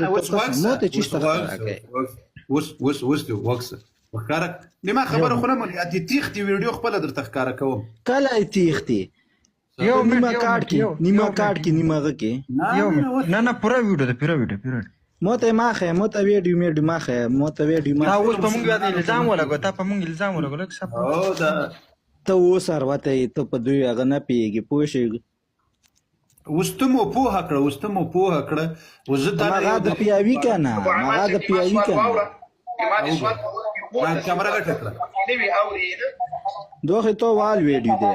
نه اوس وکسه وکړه نیمه خبره خو نه مونږ دې تیختي ویډیو خپل درته ښکارا کوم کله تیختي یو نیمه کاټ کې نیمه کې نه پورا ویډیو ده پورا ویډیو موته ماخه موته ویډیو ماخه موته ویډیو تا اوس په مونږ باندې الزام ولګو تا په مونږ الزام ولګو لکه صف او دا ته اوس ورته ته په دوی هغه نه پیږي پوښي وستمو پوها کړه وزدا هغه د پیاوی کنه کیمرا غټه کړه دوه ته وال ویډیو ده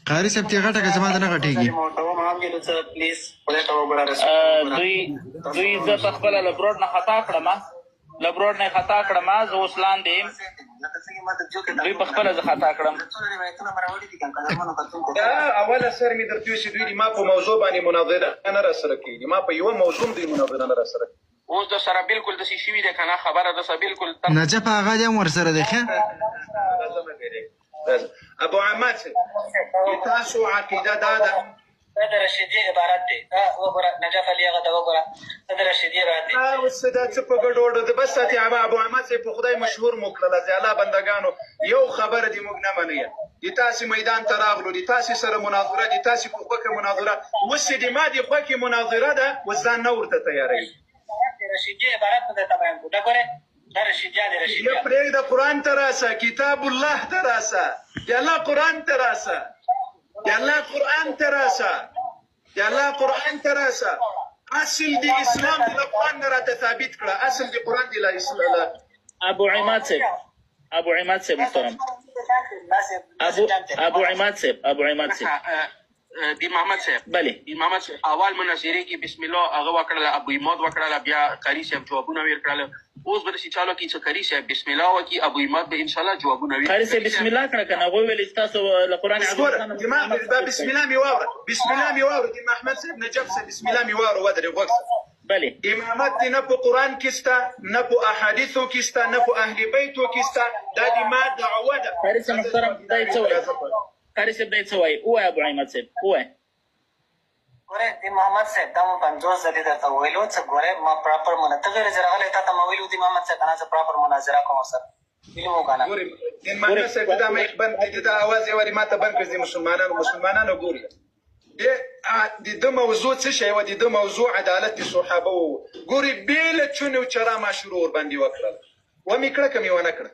قاری صاحب تی غټه که زما نه غټیږي دوی زه په خپله لبروډ نه خطا کړم زه اوس لاندې دوی په خپله زه خطا کړم اوله سر مې درته ویل چې دوی ما په موضوع باندې مناظره نه راسره کوي ما په یوه موضوع دوی مناظره نه راسره کوي اوس د سره بالکل داسې شوي دی که نه خبره د سره بالکل نجف هغه دی هم ورسره دی ښه ابو عماد تاسو عقیده دا ده دا د رشیدي عبارت دی دا وګوره نجف علي هغه ته وګوره دا د رشیدي عبارت دی اوس دا څه په ګډوډ ده بس ساتي ابو عماد صاحب په خدای مشهور مو کړله زیاله بندګانو یو خبره دې موږ نه منو د تاسې میدان ته راغلو د تاسې سره مناظره د تاسې په خوښه مناظره اوس چې د ما د خوښې مناظره ده اوس ځان نه ورته تیاروي رشیدي عبارت نه درته بیان کړو دا ګورې دا رشیدیا دی رشیدیا پرېږده قرآن ته راسه کتاب الله ته راسه د الله قرآن ته راسه اصل د اسلام د قرآن نه راته ثابت کړه اصل د قرآن د اسلام ابو عماد صاحب محترم ابو عماد صاحب محمد صاحب بله محمد صاحب اول مناظرې کې بسم الله هغه وکړله ابو عماد وکړله بیا قاری صاحب جوابونه ویل کړله اوس به داسې چالو کړي چې قاری صاحب بسم الله وکړي ابو عماد به انشاءالله جوابونه ویل قاری صاحب بسم الله کړه که نه هغوی ویل چې تاسو له قرآن بسم الله مې واوره د محمد صاحب نجف صاحب بسم الله مې واوره ودرې غوږ بله امامت دی نه په قرآن کې شته نه په احادیثو کې شته نه په اهل بیتو کې شته دا د ما دعوه ده قاری صاحب محترم دا څه وایي قاری صاحب دا څه وایي ووایه ابو عماد صاحب ووایه ګوره د محمد صاحب دا مو 50 ځلې درته ویلو څه ګوره ما پراپر ته غیر چې راغلی تا ته ما ویلي و د محمد صاحب که نه زه پراپر مناظره کوم سر ویلي مو که نه د محمد صاحب دا مایک بند کړي دا اواز یې ولې ما ته بند کړي د مسلمانانو ګوري د ده موضوع څه شی وه د ده موضوع عدالت د صحابه و ګورې بېله چونې و چرا ما شروع ورباندې وکړل ومې کړه که مې ونه کړه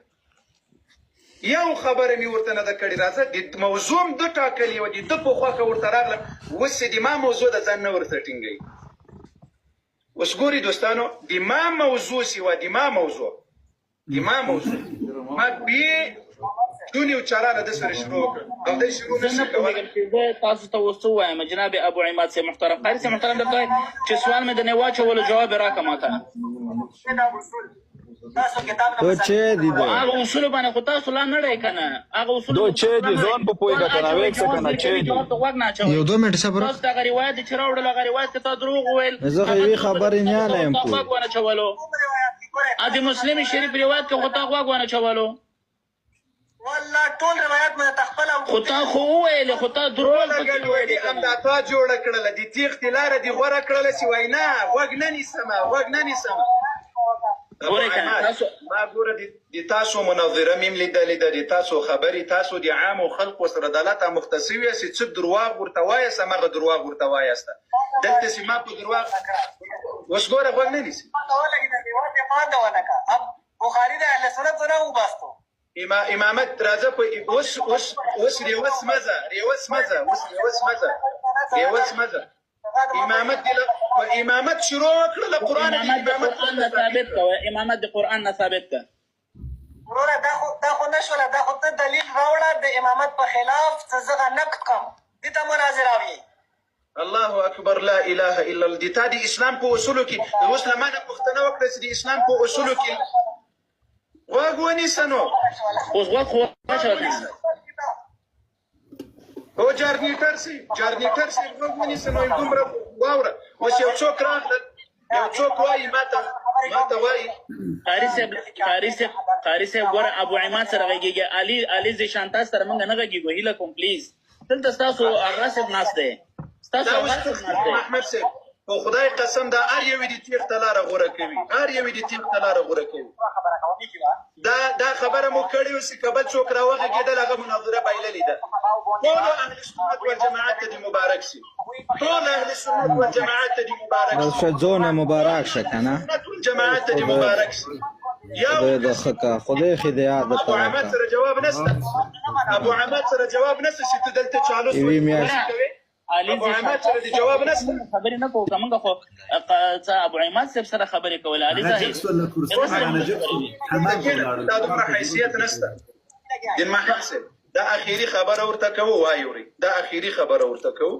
یو خبره مې ورته نه ده کړې راځه د موضوع م ده ټاکلې وه د ده په خوښه ورته راغلم اوس د ما موضوع د ځان نه ورته ټینګوي اوس ګورې دوستانو د ما موضوع چې وه د ما موضوع ما بې چونې و چرا له ده سره شروع وکړه او دی شروع نه شي کولی زه تاسو ته اوس څه ووایم جناب ابو عماد صاحب محترم قاري صاحب محترم درته وایي چې سوال مې د نه واچولو جواب یې راکړه ما ته تو چې دي هغه اصولو باندې خو تاسو لا نړئ که نه هغه اصولو دو چې دي ځان په پوهېږه که نه ویل څه که نه چې دي یو 2 منټ صبر تاسو دغه روایت چې راوړل هغه روایت کې تا دروغ وویل زه خو یوې خبرې نه یم پوه غوږ ونه چولو د مسلم شریف روایت کې خو تا غوږ ونه چولو والله ټول روایت مې ته خپله خو تا خو وویلې خو تا دروغ پکې وویلې که نه تا جوړه کړله د تیښتې لاره دې غوره کړله چې وایي نه غوږ نه نیسمه ګورئ که نه تاسو ما ګوره د تاسو مناظره مې هم لیدلې ده د تاسو خبرې تاسو د عامو خلقو سره د الله ته مختص یاست چې څه درواغ ورته وایاست هماغه درواغ ورته وایاست دلته چې ما په درواغ اوس ګوره غوږ نه نیسي بخاري د اهل سنت نه وباستو امامت راځه په اوس ریوس مزه امامت شروع وکړه له قرآن امامت د قرآن نه ثابت که وروره دا خو نه شوله دا خو ته دلیل راوړه د امامت په خلاف څه زه نقد کړم دې ته مناظره وي الله اکبر لا اله الا الله د تا د اسلام په اصولو کې اوس له ما نه پوښتنه وکړه چې د اسلام په اصولو کې غوږ ونیسه نو اوس غوږ خو واچوه که نه او جارنیټر سي غوږ ونیسه نو دومره واوره اوس یو څوک راغلل یو څوک وایي ماته وایي قاري صاحب ګوره ابو عماد سره غږېږي علي زیشانتا سره موږ نه غږېږو هیله کوم پلیز دلته ستاسو هغه صاحب ناست دی ستاسو دا غلط اوس خبره ده. احمد صاحب په خدای قسم دا هر یو دې تیغ ته لاره غوره کوي، هر یو دې تیغ ته لاره غوره کوي. دا خبره مو کړې وه چې که بل څوک راوغږېدل هغه مناظره بایللې ده. ټولو اهل سنت والجماعت ته دې مبارک سي، ټول اهل سنت والجماعت ته دې مبارک او سي، ښځونه مبارک شه که نه سنت والجماعت ته دې مبارک سي. خدای د ښه کا خدای هدایت ابو درته عماد وکړه. سره جواب نشته، ابو عماد سره جواب نشته چې ته دلته چالوس یوې میاشتې کوې. علي ابو عماد سره دې جواب نشته. خبرې نه کوو که موږ خو ابو عماد صاحب سره خبرې کول علي دا دومره حیثیت نشته. دین محمد صاحب دا اخیری خبره ورته کوو، وایوري دا اخیری خبره ورته کوو.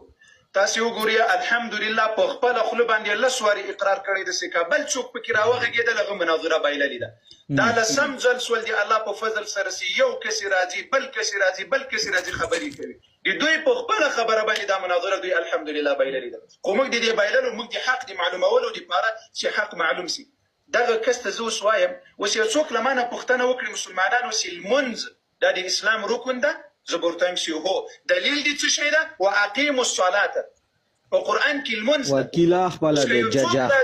تاسو وګورئ الحمدلله په خپل خپل باندې لس واري اقرار کړی د سکه بل څوک پکې راوغږېدل هغه مناظره بایللې ده. دا لسم ځل سول دی الله په فضل سره سي یو کس راځي بل کس راځي بل کس راځي خبرې کوي. دوی په خپل خبره باندې دا مناظره دوی الحمدلله بایللې ده. خو موږ دې بایللو موږ د حق د معلومولو لپاره چې حق معلوم سي. دغه کس ته زه اوس وایم اوس یو څوک له مانه پوښتنه وکړي مسلمانانو چې لمونځ دا د اسلام رکن ده، زه به ورته وایم چې هو. دلیل دې څه شی ده؟ واقیموا الصلاه. په قرآن کې لمونځ وکیلا خپله دی ججا خپله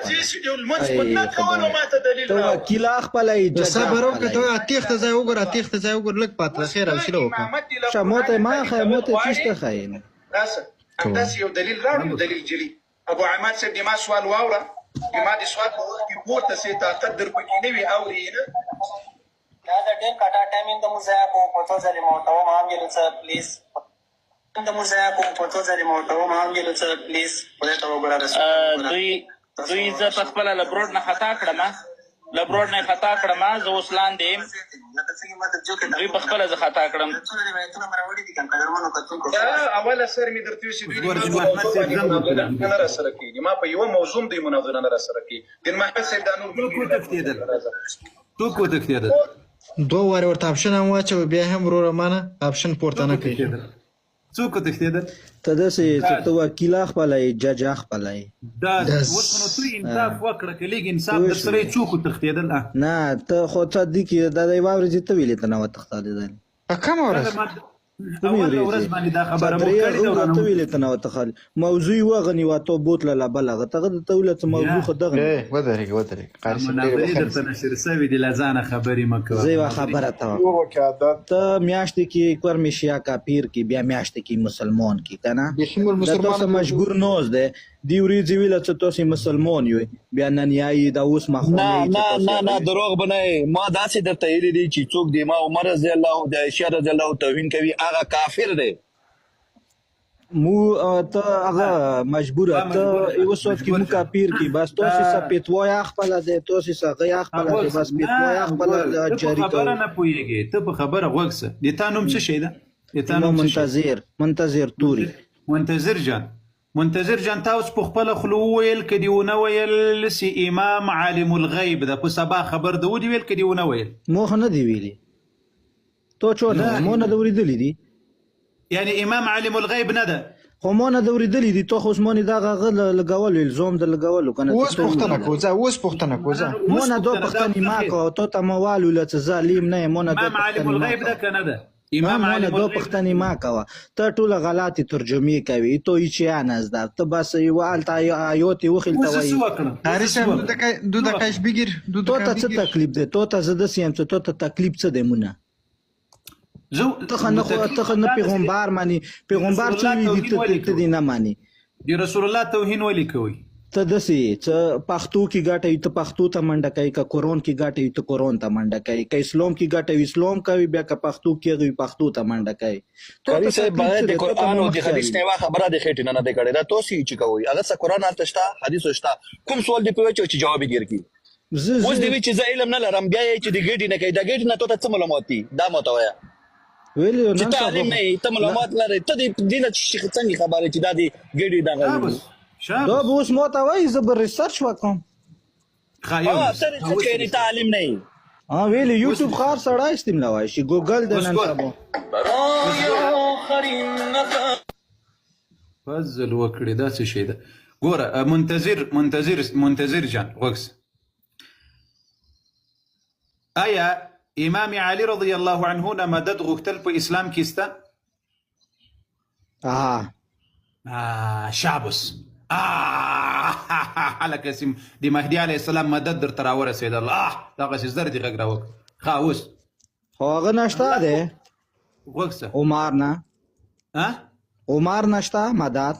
ته وکیلا خپله یې ججا صبر خپله وکړه یې. ته تیغ ته ځای وګوره، تیغ ته ځای وګوره، لږ پاتې خیر او شیله وکړه. شه موته ما ښایي موته چېشته ښایي نو راسه همداسې یو دلیل راوړو، یو دلیل جلي. ابو عماد صاحب د ما سوال واوره، د ما د سوال په وخت کې پورته سي طاقت در پکې نه وي اورې یې نه. دا د ډېر کټا ټایمینګ د مزایا کوم په څو ځلې مو ورته وم همجلو څه پلیز د مزایا کوم په څو ځلې مو ورته وم همجلو څه پلیز خدای ته وګوره دوی زه په خپله له بروډ نه خطا کړم، له بروډ نه خطا کړم، زه اوس لاندې یم. دوی په خپله زه خطا کړم. اوله سر مې درته ویل چې دوی نه راسره کېږي، ما په یوه موضوع دوی مناظره نه راسره کېږي. دین محمد صاحب دا نور څوک وتښتېدل؟ دوه وارې ورته آپشن هم واچوه، بیا هم وروره مانه آپشن پورته نه کوي. څوک وتښتېدل؟ ته داسې چې ته وکیلا خپله یې ججا خپله یې. دا اوس نو ته انصاف وکړه که لږ انصاف در سره یې څوک وتښتېدل؟ نه ته خو ته دي کې دا د یوه ورځې ته ویلې ته نه وتښتېدل. په کومه ورځ؟ اوله ورځ باندې دا خبره مو کړې ده ورانو. ته ویلې ته نه وتښتېدل. موضوع یې وغنیوه تو بوتله له بلغه ته ته ویله څه موضوع خو دغه ودرېږه مناظرې درته نشر سوي دي، له ځانه خبرې مه کوه. زه یوه خبره ته وایم. ته میاشتې کې کور مې شیا کافیر کې بیا میاشتې کې مسلمان کې که نه دا تاسو مشهور نوز دی دی ورځې ویله څه تاسې مسلمان یوئ بیا نن یایي دا اوس نه دروغ به نه ما داسې درته ویلي دي چې څوک د امام عمر رضی الله د عایشه رضی الله توهین کوي هغه کافر دی. مو ته هغه مجبوره ته یو څوک کې مو کافیر کې بس تاسې څه پیتوای خپله دی تاسې څه هغه خپله دی بس پیتوای خپله جاري کوي. خبره نه پوهېږې ته په خبره غوږ شه. د تا نوم څه شی ده؟ منتظر توري. منتظر جان تا اوس په خپله خوله وویل که دې ونه ویل چې امام عالم الغیب ده په سبا خبر ده ودې ویل که دې ونه ویل؟ مو خو نه دی ویلي تو چونه مو نه ده اورېدلي دي یعنی امام عالم الغیب نه ده خو ما نه ده اورېدلي دي تو خو اوس ما نه دغه هغه لګولو الزام د لګولو که نه اوس پوښتنه کوو ځه مو نه دا پوښتنې ما کوه تو ته مو والو له څه ظالم نه یم مو نه امام عالم الغیب ده که نه ده؟ امام عالم الغیب پوښتنې ما کوه ته ټوله غلطې ترجمې کوي تو هیچ یان از ده تو بس یوه هلته آیات یې وخیلته اوس وایي څه وکړم؟ دو دقایق بگیر تو ته څه تکلیف دی تو ته زه داسې یم چې تو ته تکلیف څه دی مونه ته خو نه پیغمبر مانی پیغمبر څه وي ته دې نه مانی د رسول الله توهین ولې کوي؟ ته داسې څه پښتو کې ګټوي ته پښتو ته منډه کوي که قرآن کې ګټوي ته قرآن ته منډه کوي که اسلام کې ګټوي اسلام کوي بیا که پښتو کې هغوی پښتو ته منډه کوي. قاری صاحب باید د قرآن او د حدیث نه یوه خبره د خېټې نه دی کړې دا تاسو چې کوئ هغه څه قرآن هلته شته حدیث شته کوم سوال دې پوهوي چې جواب یې ګیر کړي اوس دې وایي چې زه علم نه لرم بیا یې چې د ګېډې نه کوي دا ګېډې نه ته څه معلومات دي دا ماته وایه چې ته عالم نه یې ته معلومات لرې ته دې نه څنګه خبرې چې دا د ګېډې دغه دا به اوس ما ته وایي زه به ریسرچ وکړم ته ریسرچ کوې ته عالم نه یې ویلې یوټیوب خار سړی استعمالوای شي ګوګل د نن سبا فضل وکړې دا څه شی ده ګوره منتظر جان غوږ آیا امام علي رضی الله عنه نه مدد غوښتل په اسلام کې سته؟ شابس هلکه سیم د مهدي علیه السلام مدد درته راورسېدل دغسې زر دې غږ راوکړه ښه اوس خو هغه نشته دی غوږ څه عمر نه عمر نشته مدد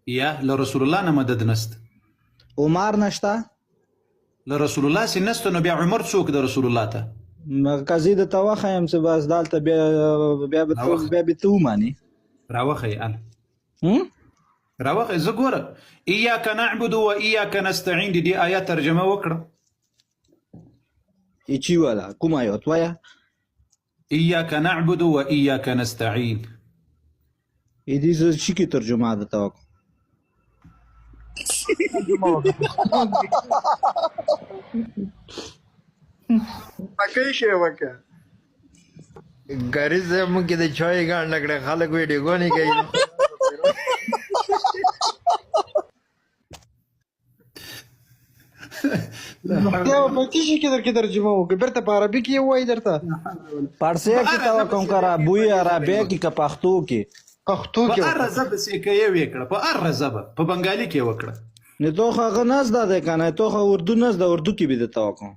یا له رسول الله نه مدد نسته عمر نشته له رسول الله سې نسته نو بیا عمر څوک د رسول الله ته قضیې درته وښیم چې بس دلته بیا به ته ومانې راوښیې راوښیې زه ګوره ایاک نعبد و ایاک نستعین د دې آیات ترجمه وکړه هیچی ولا کوم آیات وایه ایاک نعبد و ایاک نستعین دې زه چی کې ترجمه درته وکړم پکې شی وکړه ګریز مونږ کې د چای ګاڼ نکړه خلک ویډیو غونې کوي پکې شي کې ترجمه وکړه برته په عربي کې وایي درته پارسی کې تا کوم کرا بوی عربی کې که پښتو کې په هر ژبه چې کې وکړه په هر ژبه په بنګالي کې وکړه نه توخه غناز ده کنه توخه اردو ناز ده اردو کې به د توقع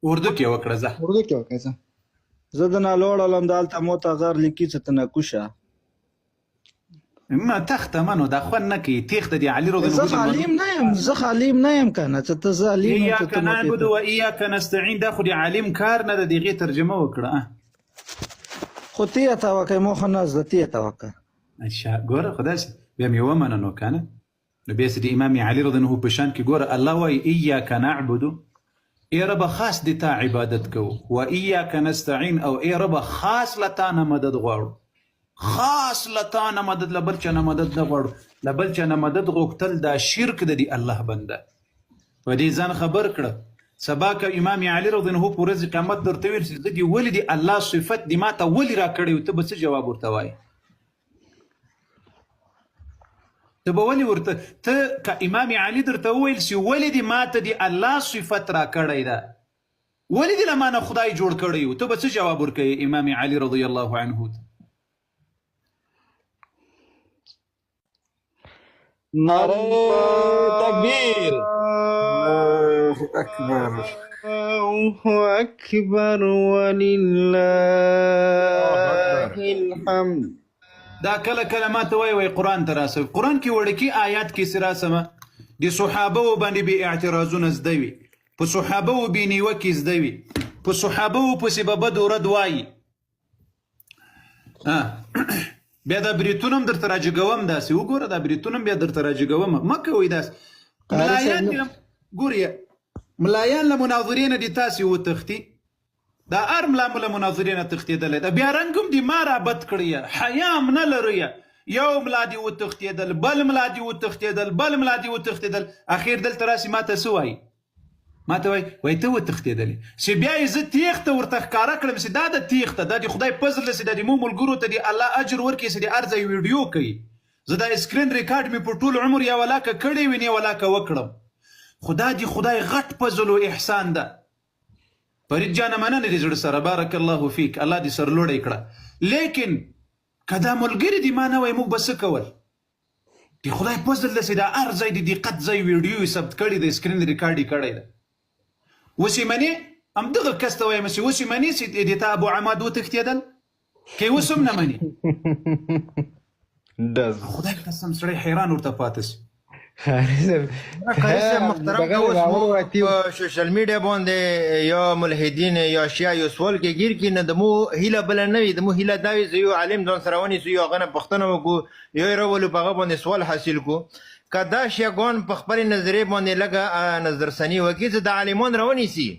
اردو کې وکړه زه د نه لوړ علم دالته مو ته غر لیکي چې تنه کوشه ما تخته منو دا خو نه کی تخته دی علي رضی الله عنه زه خالیم نه یم کنه چې ته ظالم ایاک نعبد و ایاک نستعین دا خو دی عالم کار نه د دغه ترجمه وکړه خو ته توقع مو خو نه زته توقع اچھا ګوره خدای بیا مې ومنه نو کنه نو بیا سید امام علي رضی الله عنه په شان کې ګوره الله وای ایاک نعبد ای رب خاص د تا عبادت کو و ایاک نستعین او ای رب خاص لتا نه مدد غواړو خاص لتا نه مدد لبل چنه مدد نه غواړو لبل چنه مدد غوښتل دا شرک د دی الله بنده په دې ځان خبر کړه سبا که امام علي رضی الله عنه پر ورځ قیامت درته ویل چې د ولې دی الله صفت دی ما ته ولې را کړی ته به څه جواب ورته وایي ته به ولې ورته ته که امام علي درته وویل چې ولې دی ما ته دی الله صفت را کړی ده ولې دی له ما نه خدای جوړ کړی و ته به څه جواب ورکوې امام علي رضی الله عنه نعره تکبیر الله اکبر الله اکبر ولله الحمد دا کله کله ما ته وایي قرآن ته راسه قرآن کې وړکي آیات کې سې راسمه د صحابه و باندې بې اعتراضونه زده وي په صحابه و بې نیوکې زده وي په صحابه و پسې به بد و رد وایي بیا دا بریتون هم درته راجګوم داسې وګوره دا بریتون هم بیا درته راجګوم مه کوئ داسې ملایان له مناظرې نه دي تاسې وتښتي دا هر ملا مو له مناظرې نه تښتېدلی ده بیا رنګ هم دې ما رابد کړی حیا هم نه لرئ یو ملا دې وتښتېدل بل ملا دې وتښتېدل بل ملا دې وتښتېدل اخر دلته راسې ما ته څه وایي ما ته وایي ته وتښتېدلې چې بیا یې زه تیښته ورته ښکاره کړم چې دا د تیښته دا د خدای فضل چې دا د مو ملګرو ته د الله اجر ورکړي چې د هر ځای ویډیو کوي زه دا اسکرین ریکارډ مې په ټول عمر یا ولاکه کړی وي نه ولاکه وکړم خو دا د خدای غټ فضل و احسان ده فرید جانه مننه دې زړه سره بارک الله فیک الله دې سرلوړی کړه لیکن که دا ملګري دې ما نه وای موږ به څه کول د خدای فضل ده چې دا هر ځای د دقت ځای ویډیو یې ثبت کړی د اسکرین ریکارډ یې کړی ده اوس یې منې همدغه کس ته وایم چې اوس یې منې چې د تا ابو عماد وتښتېدل که یې اوس هم نه منې خدای قسم سړی حیران ورته پاتې شي سوشل میډیا باندې یا ملحدین یا شیعه یو سوال کې گیر کې نه د مو هیله بل نه وي د مو هیله دا وي چې یو عالم ځان سره ونیسو یو هغه نه پوښتنه وکړو یو یې راولو په هغه باندې سوال حاصل کړو که دا شیعهګان په خپلې نظریې باندې لږه نظرسني وکړي چې د عالمان راونیسي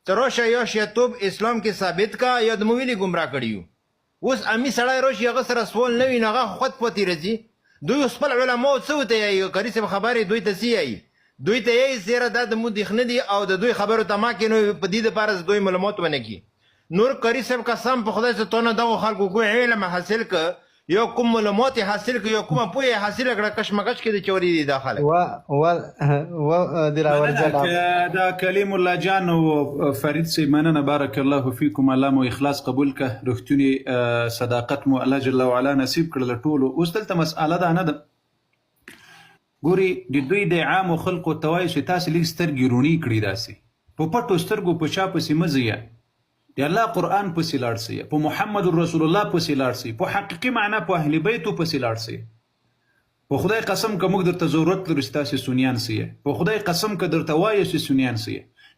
ته راشه یا شیعتوب اسلام کې ثابت کا یا د مو ولې ګمراه کړي یو اوس امي سړی راشي هغه سره سوال نه وي نو هغه خود پاتې راځي دوی خپل علماو څه ورته وایي قاري صاحب خبرې دوی ته څه وایي دوی ته یې زیره دا د مو دیخنه دي او د دوی خبرو ته ما کې نو په دې دپاره دوی معلومات ونه کړي نور قاري صاحب قسم په خدای څه تونه دغو خلکو کوم علم حاصل که یو کوم معلومات حاصل که یو کومه پوهه حاصل کړه کشمکش کې د چوري دي داخله دا کلیم الله جان او فرید صاحب مننه بارک الله فیکم الله مو اخلاص قبول که رښتونی صداقت مو الله جل وعلا نصیب کړل ټولو اوس دلته مسأله ده نه ده ګوري د دوی د عامو خلقو ته وایي چې تاسې لږ سترګې رونی کړي داسې په پټو سترګو په چا پسې مه ځئ د الله قرآن پسې لاړ سئ په محمد رسول الله پسې لاړ سئ په حقیقي معنا په اهل بیتو پسې لاړ سئ په خدای قسم که موږ درته ضرورت لرو چې تاسې سنیان سئ په خدای قسم که درته وایو چې سنیان سئ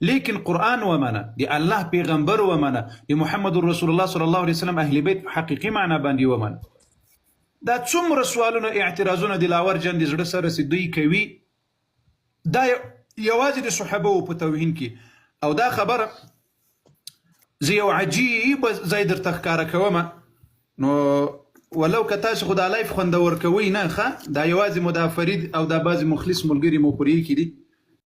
لیکن قرآن ومنه د الله پیغمبر ومنه د محمد رسول الله صلی الله علیه وسلم اهل بیت په حقیقي معنا باندې ومنه دا څومره سوالونه اعتراضونه د لاور جان د زړه سره چې دوی کوي دا یوازې د صحابه په توهین کې او دا خبره زه یو عجیب ځای درته ښکاره کومه نو ولو که تاسو خو دا لایف خوندور کوئ نه ښه دا یوازې مو دا فرید او دا بعضې مخلص ملګري مو پرې ایښي دي